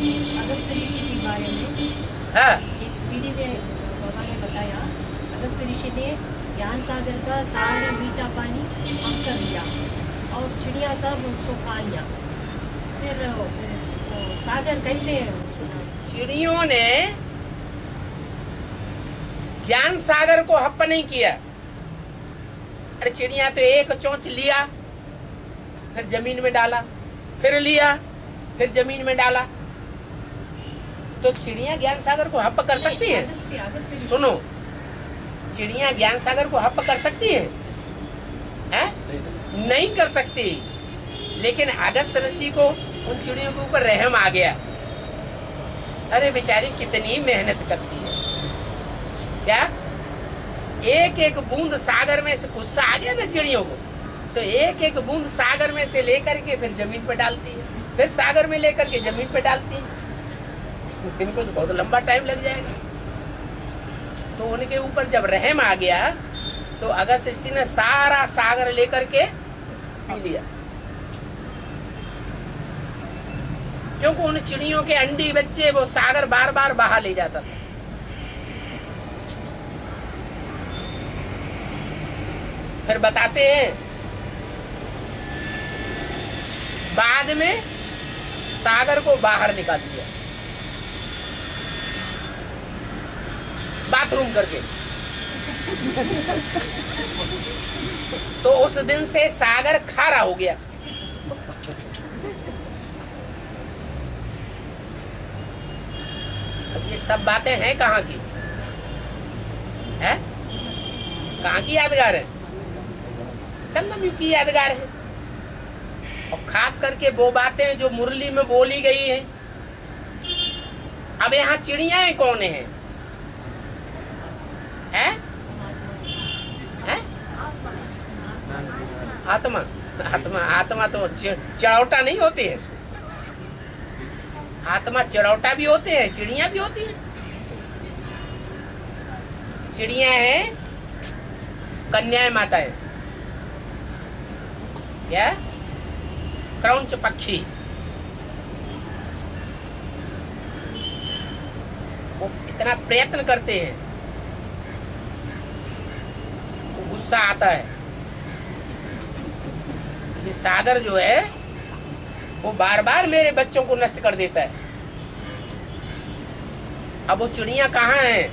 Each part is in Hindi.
अगस्त ऋषि के बारे में हाँ एक सीढ़ी में बाबा ने बताया, अगस्त ऋषि ने ज्ञान सागर का सारा मीठा पानी पंप कर लिया और चिड़िया सब उसको खा लिया। फिर वो सागर कैसे सुना? चिड़ियों ने ज्ञान सागर को हप्प नहीं किया। अरे चिड़िया तो एक चोंच लिया, फिर जमीन में डाला, फिर लिया, फिर जमीन में डाला। तो चिड़िया ज्ञान सागर को हप्प कर सकती है? अगस्त ऋषि। सुनो, चिड़िया ज्ञान सागर को हप्प कर सकती है? नहीं कर सकती। लेकिन अगस्त ऋषि को उन चिड़ियों के ऊपर रहम आ गया। अरे बेचारी कितनी मेहनत करती है, क्या एक एक बूंद सागर में से गुस्सा आ गया ना चिड़ियों को, तो एक एक बूंद सागर में से लेकर के फिर जमीन पे डालती है, फिर सागर में लेकर के जमीन पे डालती है। इनको तो बहुत लंबा टाइम लग जाएगा। तो उनके ऊपर जब रहम आ गया तो अगस्त ऋषि ने सारा सागर लेकर के पी लिया, क्योंकि उन चिड़ियों के अंडी बच्चे वो सागर बार बार बहा ले जाता था। फिर बताते हैं बाद में सागर को बाहर निकाल दिया बाथरूम करके। तो उस दिन से सागर खारा हो गया। अब ये सब बातें हैं कहाँ की? है कहाँ की यादगार है? संगम युग की यादगार है। और खास करके वो बातें जो मुरली में बोली गई हैं। अब यहाँ चिड़ियाएं कौन है? आत्मा आत्मा आत्मा तो चढ़ौटा नहीं होती है। आत्मा चढ़ौटा भी होते हैं, चिड़िया भी होती है। चिड़िया है कन्याएं माताएं, क्या क्रौंच पक्षी। वो इतना प्रयत्न करते हैं, वो गुस्सा आता है। ये सागर जो है वो बार बार मेरे बच्चों को नष्ट कर देता है। अब वो चिड़िया कहाँ हैं?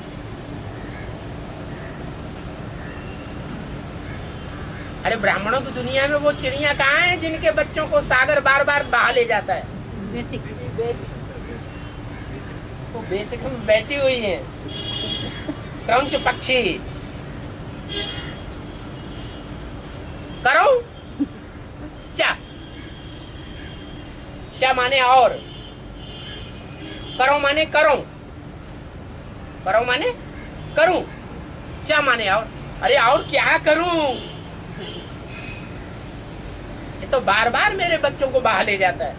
अरे ब्राह्मणों की दुनिया में वो चिड़िया कहाँ हैं जिनके बच्चों को सागर बार बार बहा ले जाता है? वो बेसिक में बैठी हुई है क्रौंच पक्षी। करो चा, चा माने और, करो माने करो, करो माने करूं, चा माने और। अरे और क्या करूं? ये तो बार बार मेरे बच्चों को बहा ले जाता है।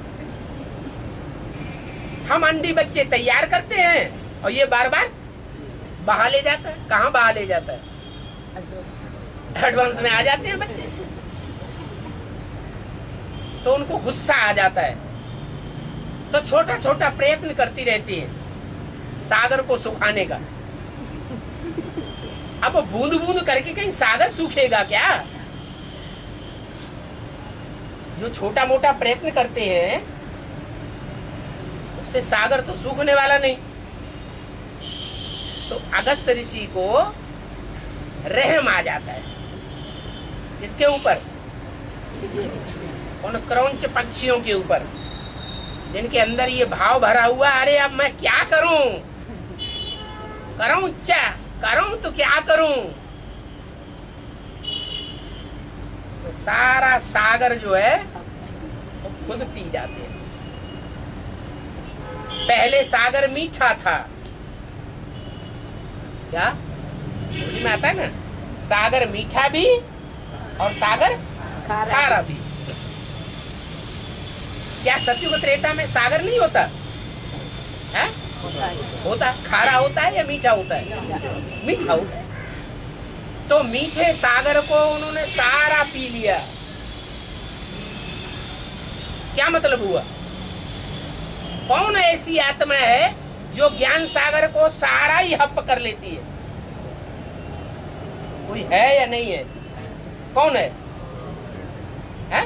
हम अंडी बच्चे तैयार करते हैं और ये बार बार बहा ले जाता है। कहाँ बहा ले जाता है? एडवांस में आ जाते हैं बच्चे, तो उनको गुस्सा आ जाता है। तो छोटा छोटा प्रयत्न करती रहती है सागर को सुखाने का। अब बूंद बूंद करके कहीं सागर सूखेगा क्या? जो छोटा मोटा प्रयत्न करते हैं उससे सागर तो सूखने वाला नहीं। तो अगस्त ऋषि को रहम आ जाता है इसके ऊपर, उन क्रौंच पक्षियों के ऊपर जिनके अंदर ये भाव भरा हुआ। अरे अब मैं क्या करूं? करूं क्या करूं तो क्या करूं? तो सारा सागर जो है वो खुद पी जाते हैं। पहले सागर मीठा था, क्या बोली में आता है ना, सागर मीठा भी और सागर खारा भी। क्या सतयुग त्रेता में सागर नहीं होता है? होता, खारा होता है या मीठा होता है? मीठा होता है। तो मीठे सागर को उन्होंने सारा पी लिया। क्या मतलब हुआ? कौन ऐसी आत्मा है जो ज्ञान सागर को सारा ही हप कर लेती है? कोई है या नहीं है? कौन है? है?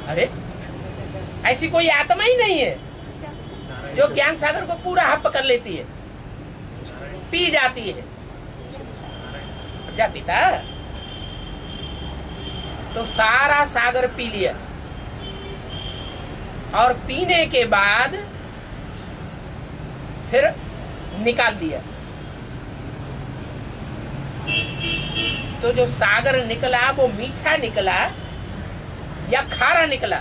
अरे ऐसी कोई आत्मा ही नहीं है जो ज्ञान सागर को पूरा हप कर लेती है, पी जाती है। प्रजापिता तो सारा सागर पी लिया और पीने के बाद फिर निकाल दिया। तो जो सागर निकला वो मीठा निकला या खारा निकला?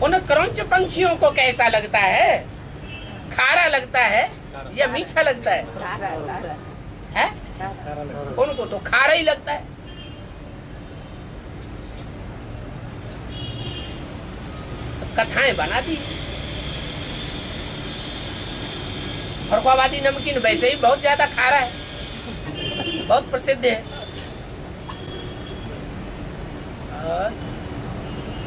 उन क्रंच पंछियों को कैसा लगता है? खारा लगता है या मीठा लगता है? है? उनको तो खारा ही लगता है। कथाएं बना दी। फरुखाबादी नमकीन वैसे ही बहुत ज्यादा खारा है, बहुत प्रसिद्ध है। और